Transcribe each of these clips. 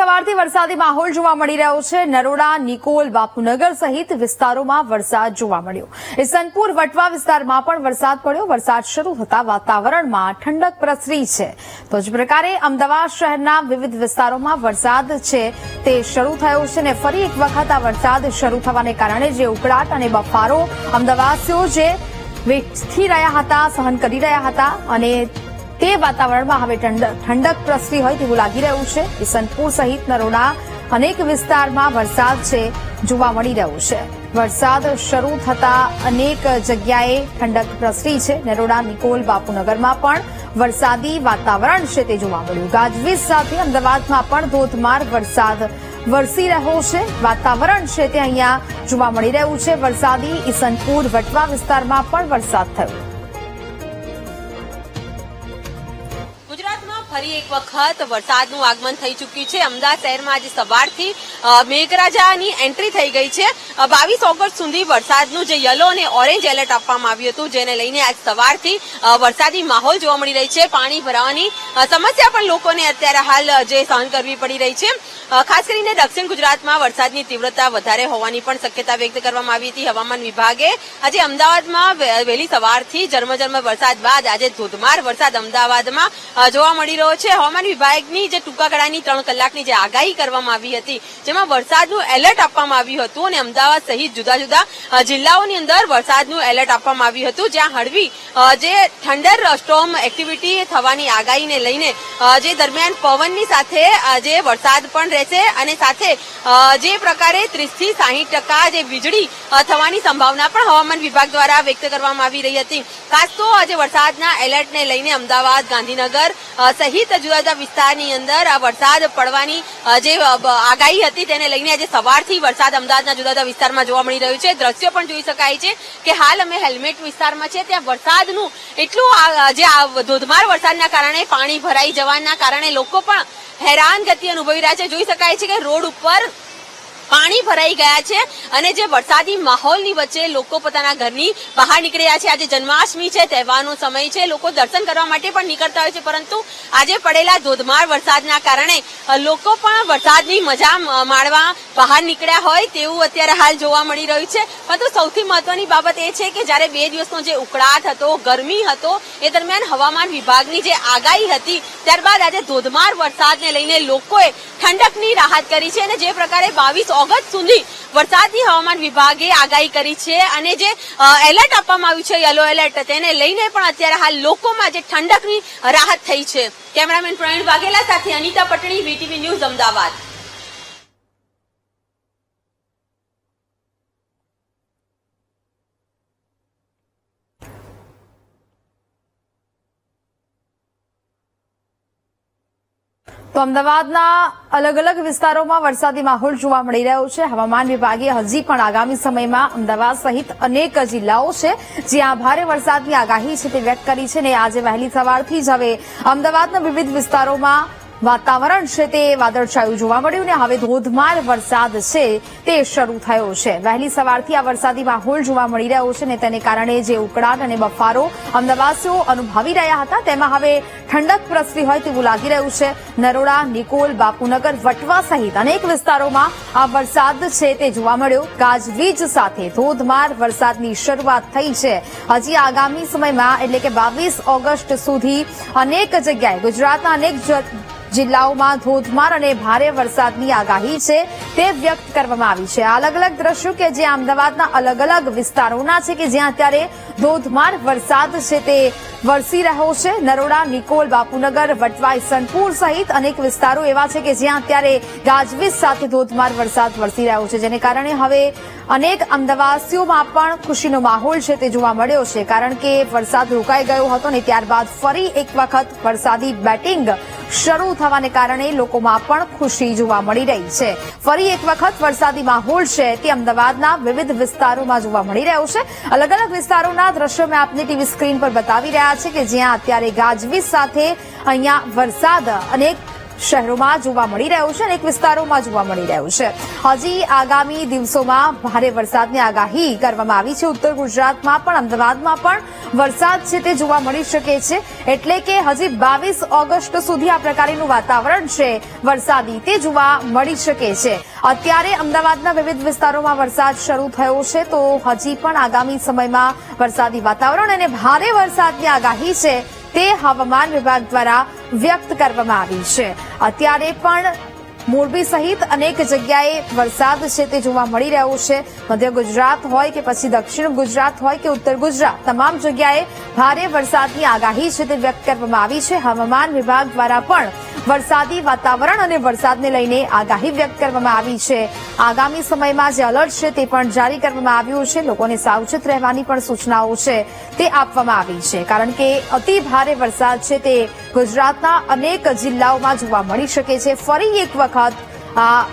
સવારથી વરસાદી માહોલ જોવા મળી રહ્યો છે। નરોડા, નિકોલ, બાપુનગર સહિત વિસ્તારોમાં વરસાદ જોવા મળ્યો। ઈસનપુર, વટવા વિસ્તારમાં પણ વરસાદ પડ્યો। વરસાદ શરૂ થતા વાતાવરણમાં ઠંડક પ્રસરી છે। તો જ પ્રકારે અમદાવાદ શહેરના વિવિધ વિસ્તારોમાં વરસાદ છે તે શરૂ થયો છે અને ફરી એક વખત આ વરસાદ શરૂ થવાને કારણે જે ઉકળાટ અને બફારો અમદાવાદીઓ જે વેઠી રહ્યા હતા, સહન કરી રહ્યા હતા અને તે વાતાવરણમાં હવે ઠંડક પ્રસરી હોય તેવું લાગી રહ્યું છે। ઈસનપુર સહિત નરોડા અનેક વિસ્તારમાં વરસાદ છે જોવા મળી રહ્યો છે। વરસાદ શરૂ થતા અનેક જગ્યાએ ઠંડક પ્રસરી છે। નરોડા, નિકોલ, બાપુનગરમાં પણ વરસાદી વાતાવરણ છે તે જોવા મળ્યું। ગાજવીજ સાથે અમદાવાદમાં પણ ધોધમાર વરસાદ વરસી રહ્યો છે। વાતાવરણ છે તે અહીંયા જોવા મળી રહ્યું છે વરસાદી। ઈસનપુર, વટવા વિસ્તારમાં પણ વરસાદ થયો। ફરી એક વખત વરસાદનું આગમન થઈ ચૂક્યું છે। અમદાવાદ શહેરમાં આજે સવારથી મેઘરાજાની એન્ટ્રી થઈ ગઈ છે। 22 ઓગસ્ટ સુધી વરસાદનું જે યલો અને ઓરેન્જ એલર્ટ આપવામાં આવ્યું હતું, જેને લઈને આજ સવારથી વરસાદી માહોલ જોવા મળી રહી છે। પાણી ભરાવાની સમસ્યા પણ લોકોને અત્યારે હાલ જે સહન કરવી પડી રહી છે। ખાસ કરીને દક્ષિણ ગુજરાતમાં વરસાદની તીવ્રતા વધારે હોવાની પણ શક્યતા વ્યક્ત કરવામાં આવી હતી। હવામાન વિભાગે આજે અમદાવાદમાં વહેલી સવારથી ઝરમર વરસાદ બાદ આજે ધોધમાર વરસાદ અમદાવાદમાં જોવા મળી રહ્યો છે। હવામાન વિભાગની જે ટૂંકા ગાળાની 3 કલાકની જે આગાહી કરવામાં આવી હતી, જેમાં વરસાદનું એલર્ટ આપવામાં આવ્યું હતું અને અમદાવાદ સહિત જુદા જુદા જિલ્લાઓની અંદર વરસાદનું એલર્ટ આપવામાં આવ્યું હતું, જ્યાં હળવી જે થંડર સ્ટોર્મ એક્ટિવિટી થવાની આગાહીને લઈને જે દરમિયાન પવનની સાથે જે વરસાદ પણ રહેશે અને સાથે જે પ્રકારે 30 થી 60% જે વીજળી થવાની સંભાવના પણ હવામાન વિભાગ દ્વારા વ્યક્ત કરવામાં આવી રહી હતી। ખાસ તો આજે વરસાદના એલર્ટને લઈને અમદાવાદ, ગાંધીનગર સહિત જુદા જુદા વિસ્તારની અંદર વરસાદ પડવાની જે આગાહી હતી તેને લઈને આજે સવારથી વરસાદ અમદાવાદના જુદા જુદા વિસ્તારમાં જોવા મળી રહ્યું છે। દ્રશ્યો પણ જોઈ શકાય છે કે હાલ અમે હેલ્મેટ વિસ્તારમાં છે, ત્યાં વરસાદનું એટલું જે ધોધમાર વરસાદના કારણે પાણી ભરાઈ જવાના કારણે લોકો પણ હેરાનગતિ અનુભવી રહ્યા છે। જોઈ શકાય છે કે રોડ ઉપર પાણી ભરાઈ ગયા છે અને જે વરસાદી માહોલની વચ્ચે લોકો પોતાના ઘરની બહાર નીકળી રહ્યા છે। આજે જન્માષ્ટમી છે, તહેવારનો સમય છે, લોકો દર્શન કરવા માટે પણ નીકળતા હોય છે, પરંતુ આજે પડેલા ધોધમાર વરસાદના કારણે લોકો પણ વરસાદની મજા માણવા બહાર નીકળ્યા હોય તેવું અત્યારે હાલ જોવા મળી રહ્યું છે। પરંતુ સૌથી મહત્વની બાબત એ છે કે જ્યારે 2 દિવસનો જે ઉકળાટ હતો, ગરમી હતો, એ દરમિયાન હવામાન વિભાગની જે આગાહી હતી, ત્યારબાદ આજે ધોધમાર વરસાદને લઈને લોકોએ ઠંડકની રાહત કરી છે અને જે પ્રકારે 22 ઓગસ્ટ સુધી વરસાદની હવામાન વિભાગે આગાહી કરી છે અને જે એલર્ટ આપવામાં આવ્યું છે, યલો એલર્ટ, તેને લઈને પણ અત્યારે હાલ લોકોમાં જે ઠંડકની રાહત થઈ છે। કેમેરામેન પ્રવીણ વાઘેલા સાથે અનિતા પટણી, વીટીવી ન્યૂઝ, અમદાવાદ। તો અમદાવાદના અલગ અલગ વિસ્તારોમાં વરસાદી માહોલ જોવા મળી રહ્યો છે। હવામાન વિભાગે હજી પણ આગામી સમયમાં અમદાવાદ સહિત અનેક જિલ્લાઓ છે જ્યાં ભારે વરસાદની આગાહી છે તે વ્યક્ત કરી છે અને આજે વહેલી સવારથી જ હવે અમદાવાદના વિવિધ વિસ્તારોમાં વાતાવરણ છે તે વાદળછાયું જોવા મળ્યું અને હવે ધોધમાર વરસાદ છે તે શરૂ થયો છે। વહેલી સવારથી આ વરસાદી માહોલ જોવા મળી રહ્યો છે અને તેને કારણે જે ઉકળાટ અને બફારો અમદાવાદીઓ અનુભવી રહ્યા હતા, તેમાં હવે ઠંડક પ્રસરી હોય તેવું લાગી રહ્યું છે। નરોડા, નિકોલ, બાપુનગર, વટવા સહિત અનેક વિસ્તારોમાં આ વરસાદ છે તે જોવા મળ્યો। ગાજવીજ સાથે ધોધમાર વરસાદની શરૂઆત થઈ છે। હજી આગામી સમયમાં એટલે કે 22 ઓગસ્ટ સુધી અનેક જગ્યાએ ગુજરાતના અનેક જિલ્લાઓમાં ધોધમાર અને ભારે વરસાદની આગાહી છે તે વ્યક્ત કરવામાં આવી છે। અલગ અલગ દ્રશ્યો કે જે અમદાવાદના અલગ અલગ વિસ્તારોના છે કે જ્યાં અત્યારે ધોધમાર વરસાદ છે તે વરસી રહ્યો છે। નરોડા, નિકોલ, બાપુનગર, વટવા, ઈસનપુર સહિત અનેક વિસ્તારો એવા છે કે જ્યાં અત્યારે ગાજવીજ સાથે ધોધમાર વરસાદ વરસી રહ્યો છે, જેને કારણે હવે અનેક અમદાવાદીઓમાં પણ ખુશીનો માહોલ છે તે જોવા મળ્યો છે, કારણ કે વરસાદ રોકાઈ ગયો હતો અને ત્યારબાદ ફરી એક વખત વરસાદી બેટિંગ શરૂ થવાને કારણે લોકોમાં પણ ખુશી જોવા મળી રહી છે। ફરી એક વખત વરસાદી માહોલ છે તે અમદાવાદના વિવિધ વિસ્તારોમાં જોવા મળી રહ્યો છે। અલગ અલગ વિસ્તારોના દ્રશ્યો મેં આપની ટીવી સ્ક્રીન પર બતાવી રહ્યા છે કે જ્યાં અત્યારે ગાજવીજ સાથે અહીંયા વરસાદ અનેક શહેરોમાં જોવા મળી રહ્યો છે, અનેક વિસ્તારોમાં જોવા મળી રહ્યો છે. હજી આગામી દિવસોમાં ભારે વરસાદની આગાહી કરવામાં આવી છે. ઉત્તર ગુજરાતમાં પણ અમદાવાદમાં પણ વરસાદ છે તે જોવા મળી શકે છે. એટલે કે હજી 22 ઓગસ્ટ સુધી આ પ્રકારનું વાતાવરણ છે વરસાદી તે જોવા મળી શકે છે. અત્યારે અમદાવાદના વિવિધ વિસ્તારોમાં વરસાદ શરૂ થયો છે, તો હજી પણ આગામી સમયમાં વરસાદી વાતાવરણ અને ભારે વરસાદની આગાહી છે તે હવામાન વિભાગ દ્વારા વ્યક્ત કરવામાં આવી છે. અત્યારે પણ મોરબી સહિત અનેક જગ્યાએ વરસાદ છે તે જોવા મળી રહ્યો છે. મધ્ય ગુજરાત હોય કે પછી દક્ષિણ ગુજરાત હોય કે ઉત્તર ગુજરાત, તમામ જગ્યાએ ભારે વરસાદની આગાહી છે તે વ્યક્ત કરવામાં આવી છે. હવામાન વિભાગ દ્વારા પણ વરસાદી વાતાવરણ અને વરસાદને લઈને આગાહી વ્યક્ત કરવામાં આવી છે. આગામી સમયમાં જે એલર્ટ છે તે પણ જારી કરવામાં આવ્યું છે. લોકોને સાવચેત રહેવાની પણ સૂચનાઓ છે તે આપવામાં આવી છે, કારણ કે અતિ ભારે વરસાદ છે તે ગુજરાતના અનેક જિલ્લાઓમાં જોવા મળી શકે છે. ફરી એક વખત આ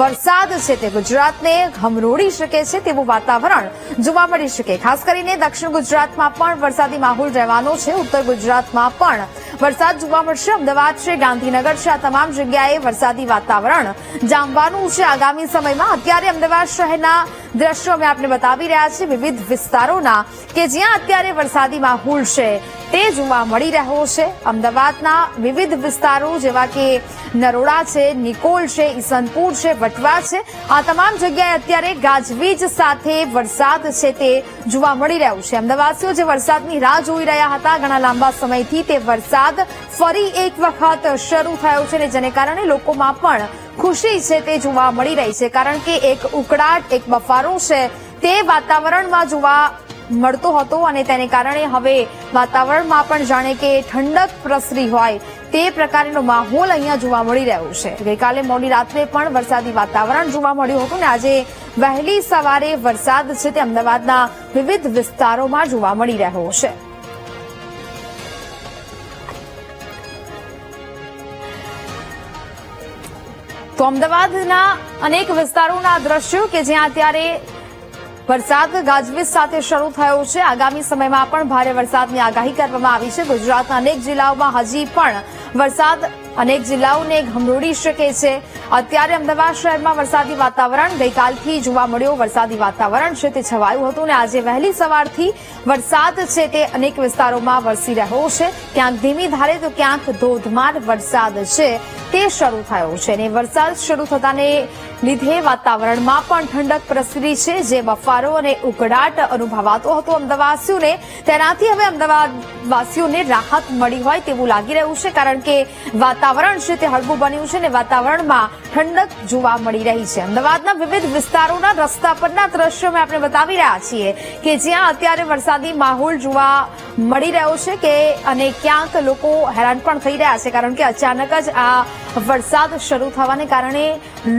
વરસાદ છે તે ગુજરાતને ઘમરોળી શકે છે તેવું વાતાવરણ જોવા મળી શકે. ખાસ કરીને દક્ષિણ ગુજરાતમાં પણ વરસાદી માહોલ રહેવાનો છે. ઉત્તર ગુજરાતમાં પણ વરસાદ જોવા મળશે. અમદાવાદ છે, ગાંધીનગર છે, આ તમામ જગ્યાએ વરસાદી વાતાવરણ જામવાનું છે આગામી સમયમાં. અત્યારે અમદાવાદ શહેરના દ્રશ્યો અમે આપને બતાવી રહ્યા છીએ વિવિધ વિસ્તારોના, કે જ્યાં અત્યારે વરસાદી માહોલ છે તે જોવા મળી રહ્યો છે. અમદાવાદના વિવિધ વિસ્તારો જેવા કે નરોડા છે, નિકોલ છે, ઈસનપુર છે, વટવા છે, આ તમામ જગ્યાએ અત્યારે ગાજવીજ સાથે વરસાદ છે તે જોવા મળી રહ્યું છે. અમદાવાદીઓ જે વરસાદની રાહ જોઈ રહ્યા હતા ઘણા લાંબા સમયથી, તે વરસાદ ફરી એક વખત શરૂ થયો છે, ને જેને કારણે લોકોમાં પણ ખુશી છે તે જોવા મળી રહી છે. કારણ કે એક ઉકળાટ, એક બફારો છે તે વાતાવરણમાં જોવા મળતો હતો, અને તેને કારણે હવે વાતાવરણમાં પણ જાણે કે ઠંડક પ્રસરી હોય તે પ્રકારનો માહોલ અહીંયા જોવા મળી રહ્યો છે. ગઈકાલે મોડી રાત્રે પણ વરસાદી વાતાવરણ જોવા મળ્યું હતું, ને આજે વહેલી સવારે વરસાદ છે તે અમદાવાદના વિવિધ વિસ્તારોમાં જોવા મળી રહ્યો છે. તો અમદાવાદના અનેક વિસ્તારોના દ્રશ્યો કે જ્યાં અત્યારે વરસાદ ગાજવીજ સાથે શરૂ થયો છે. આગામી સમયમાં પણ ભારે વરસાદની આગાહી કરવામાં આવી છે. ગુજરાતના અનેક જિલ્લાઓમાં હજી પણ વરસાદ અનેક જિલ્લાઓને ઘમરોળી શકે છે. અત્યારે અમદાવાદ શહેરમાં વરસાદી વાતાવરણ ગઈકાલથી જોવા મળ્યો. વરસાદી વાતાવરણ છે તે છવાયું હતું, અને આજે વહેલી સવારથી વરસાદ છે તે અનેક વિસ્તારોમાં વરસી રહ્યો છે. ક્યાંક ધીમી ધારે તો ક્યાંક ધોધમાર વરસાદ છે તે શરૂ થયો છે, અને વરસાદ શરૂ થતાને લીધે વાતાવરણમાં પણ ઠંડક પ્રસરી છે. જે બફારો અને ઉકળાટ અનુભવાતો હતો અમદાવાસીઓને, તેનાથી હવે અમદાવાદવાસીઓને રાહત મળી હોય તેવું લાગી રહ્યું છે, કારણ કે વાતાવરણ છે તે હળવું બન્યું છે, અને વાતાવરણમાં ઠંડક જોવા મળી રહી છે. અમદાવાદના વિવિધ વિસ્તારોના રસ્તા પરના દ્રશ્યો અમે આપણે બતાવી રહ્યા છીએ, કે જ્યાં અત્યારે વરસાદી માહોલ જોવા મળી રહ્યો છે, કે અને ક્યાંક લોકો હેરાન પણ થઈ રહ્યા છે, કારણ કે અચાનક જ આ વરસાદ શરૂ થવાને કારણે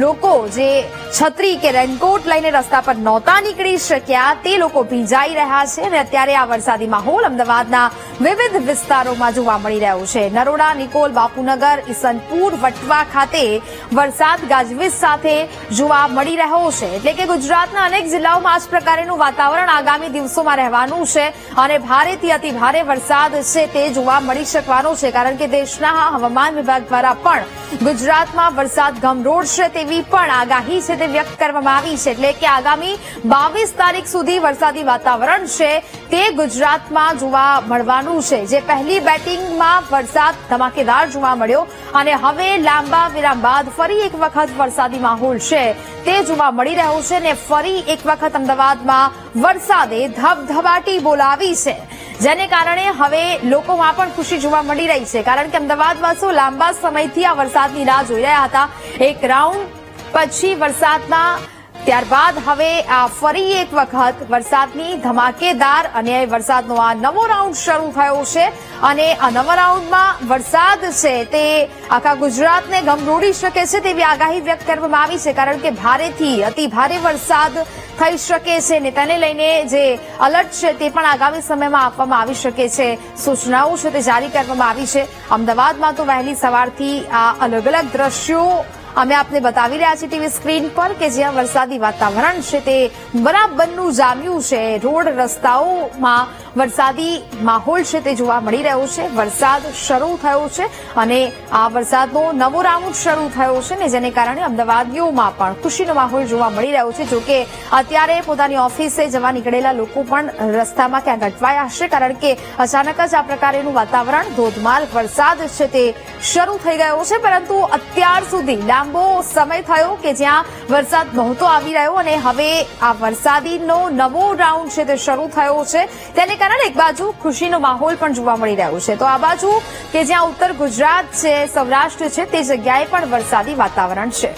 લોકો જે છત્રી કે રેનકોટ લઈને રસ્તા પર નહોતા નીકળી શક્યા તે લોકો ભીંજાઈ રહ્યા છે, અને અત્યારે આ વરસાદી માહોલ અમદાવાદના વિવિધ વિસ્તારોમાં જોવા મળી રહ્યો છે. નરોડા, નિકોલ, બાપુનગર, ઈસનપુર, વટવા ખાતે વરસાદ ગાજવીજ સાથે જોવા મળી રહ્યો છે. એટલે કે ગુજરાતના અનેક જિલ્લાઓમાં આ જ પ્રકારનું વાતાવરણ આગામી દિવસોમાં રહેવાનું છે, અને ભારેથી અતિ ભારે વરસાદ છે તે જોવા મળી શકવાનો છે, કારણ કે દેશના હવામાન વિભાગ દ્વારા પણ ગુજરાતમાં વરસાદ ગમરોળશે તેવી પણ આગાહી છે તે વ્યક્ત કરવામાં આવી છે. એટલે કે આગામી 22 તારીખ સુધી વરસાદી વાતાવરણ છે તે ગુજરાતમાં જોવા મળવાનું છે. જે પહેલી બેટિંગમાં વરસાદ ધમાકેદાર જોવા મળ્યો, અને હવે લાંબા વિરામ બાદ ફરી એક વખત વરસાદી માહોલ છે તે જોવા મળી રહ્યો છે, અને ફરી એક વખત અમદાવાદમાં વરસાદે ધબધબાટી બોલાવી છે, જેને કારણે હવે લોકોમાં પણ ખુશી જોવા મળી રહી છે. કારણ કે અમદાવાદવાસીઓ લાંબા સમયથી આ વરસાદની રાહ જોઈ રહ્યા હતા. એક રાઉન્ડ પછી વરસાદના ત્યારબાદ હવે આ ફરી એક વખત વરસાદની ધમાકેદાર અને વરસાદનો આ નવો રાઉન્ડ શરૂ થયો છે, અને આ નવા રાઉન્ડમાં વરસાદ છે તે આખા ગુજરાતને ગમરોળી શકે છે તેવી આગાહી વ્યક્ત કરવામાં આવી છે. કારણ કે ભારેથી અતિ ભારે વરસાદ થઈ શકે છે, ને તેને લઈને જે એલર્ટ છે તે પણ આગામી સમયમાં આપવામાં આવી શકે છે. સૂચનાઓ છે તે જારી કરવામાં આવી છે. અમદાવાદમાં તો વહેલી સવારથી આ અલગ અલગ દ્રશ્યો અમે આપને બતાવી રહ્યા છીએ ટીવી સ્ક્રીન પર કે જ્યાં વરસાદી વાતાવરણ છે તે બરાબરનું જામ્યું છે. રોડ રસ્તાઓમાં વરસાદી માહોલ છે તે જોવા મળી રહ્યો છે. વરસાદ શરૂ થયો છે અને આ વરસાદનો નવો રાઉન્ડ શરૂ થયો છે ને જેને કારણે અમદાવાદીઓમાં પણ ખુશીનો માહોલ જોવા મળી રહ્યો છે. જોકે અત્યારે પોતાની ઓફિસે જવા નીકળેલા લોકો પણ રસ્તામાં ક્યાંક અટવાયા હશે, કારણ કે અચાનક જ આ પ્રકારનું વાતાવરણ, ધોધમાર વરસાદ છે તે શરૂ થઈ ગયો છે. પરંતુ અત્યાર સુધી લાંબો સમય થયો કે જ્યાં વરસાદ નહોતો આવી રહ્યો અને હવે આ વરસાદીનો નવો રાઉન્ડ છે તે શરૂ થયો છે. તેને કારણે એક બાજુ ખુશીનો માહોલ પણ જોવા મળી રહ્યો છે, તો આ બાજુ કે જ્યાં ઉત્તર ગુજરાત છે, સૌરાષ્ટ્ર છે, તે જગ્યાએ પણ વરસાદી વાતાવરણ છે.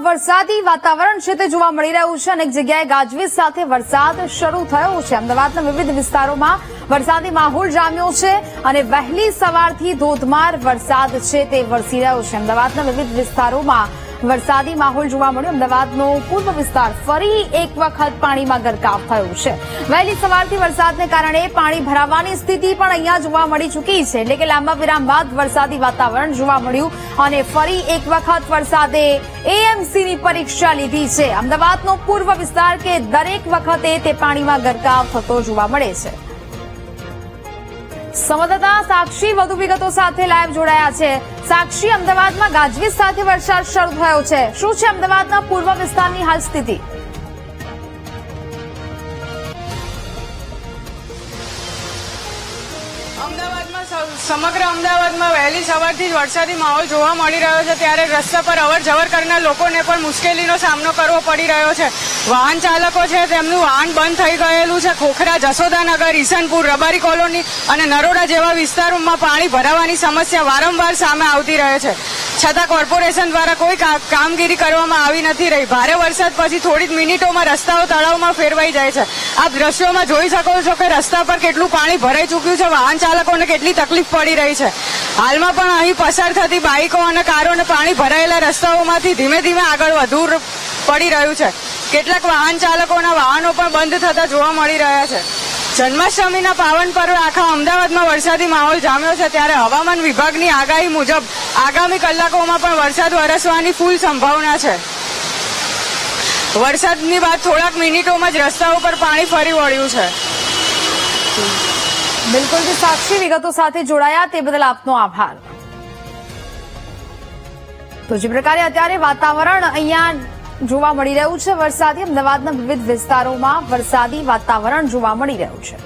વરસાદી વાતાવરણ છે તે જોવા મળી રહ્યું છે. અનેક જગ્યાએ ગાજવીજ સાથે વરસાદ શરૂ થયો છે. અમદાવાદના વિવિધ વિસ્તારોમાં વરસાદી માહોલ જામ્યો છે અને વહેલી સવારથી ધોધમાર વરસાદ છે તે વરસી રહ્યો છે. અમદાવાદના વિવિધ વિસ્તારોમાં વરસાદી માહોલ જોવા મળ્યો. અમદાવાદનો પૂર્વ વિસ્તાર ફરી એક વખત પાણીમાં ગરકાવ થયો છે. વહેલી સવારથી વરસાદને કારણે પાણી ભરાવાની સ્થિતિ પણ અહીંયા જોવા મળી ચૂકી છે. એટલે કે લાંબા વિરામ બાદ વરસાદી વાતાવરણ જોવા મળ્યું અને ફરી એક વખત વરસાદે એએમસીની પરીક્ષા લીધી છે. અમદાવાદનો પૂર્વ વિસ્તાર કે દરેક વખતે તે પાણીમાં ગરકાવ થતો જોવા મળે છે. સંવાદદાતા સાક્ષી વધુ વિગતો સાથે લાઈવ જોડાયા છે. સાક્ષી, અમદાવાદમાં ગાજવીજ સાથે વરસાદ શરૂ થયો છે. શું છે અમદાવાદના પૂર્વ વિસ્તારની હાલ સ્થિતિ? સમગ્ર અમદાવાદમાં વહેલી સવારથી જ વરસાદી માહોલ જોવા મળી રહ્યો છે. ત્યારે રસ્તા પર અવર જવર કરનાર લોકોને પણ મુશ્કેલીનો સામનો કરવો પડી રહ્યો છે. વાહન ચાલકો છે તેમનું વાહન બંધ થઈ ગયેલું છે. ખોખરા, જશોદાનગર, ઈસનપુર, રબારી કોલોની અને નરોડા જેવા વિસ્તારોમાં પાણી ભરાવાની સમસ્યા વારંવાર સામે આવતી રહે છે. છતાં કોર્પોરેશન દ્વારા કોઈ કામગીરી કરવામાં આવી નથી રહી. ભારે વરસાદ પછી થોડી જ મિનિટોમાં રસ્તાઓ તળાવમાં ફેરવાઈ જાય છે. આપ દ્રશ્યોમાં જોઈ શકો છો કે રસ્તા પર કેટલું પાણી ભરાઈ ચૂક્યું છે. વાહન ચાલકોને કેટલી તકલીફ પડી રહી છે. હાલમાં પણ અહીં પસાર થતી બાઇકો અને કારોને પાણી ભરાયેલા રસ્તાઓમાંથી ધીમે ધીમે આગળ વધવું પડી રહ્યું છે. કેટલાક વાહન ચાલકોના વાહનો પણ બંધ થતા જોવા મળી રહ્યા છે. જન્માષ્ટમીના પાવન પર્વે આખા અમદાવાદમાં વરસાદી માહોલ જામ્યો છે. ત્યારે હવામાન વિભાગની આગાહી મુજબ આગામી કલાકોમાં પણ વરસાદ વરસવાની ફૂલ સંભાવના છે. વરસાદની બાદ થોડાક મિનિટોમાં જ રસ્તાઓ પર પાણી ફરી વળ્યું છે. બિલકુલ, સાક્ષી વિગતો સાથે જોડાયા તે બદલ આપનો આભાર. તો જે પ્રકારે અત્યારે વાતાવરણ અહીંયા જોવા મળી રહ્યું છે વરસાદી, અમદાવાદના વિવિધ વિસ્તારોમાં વરસાદી વાતાવરણ જોવા મળી રહ્યું છે.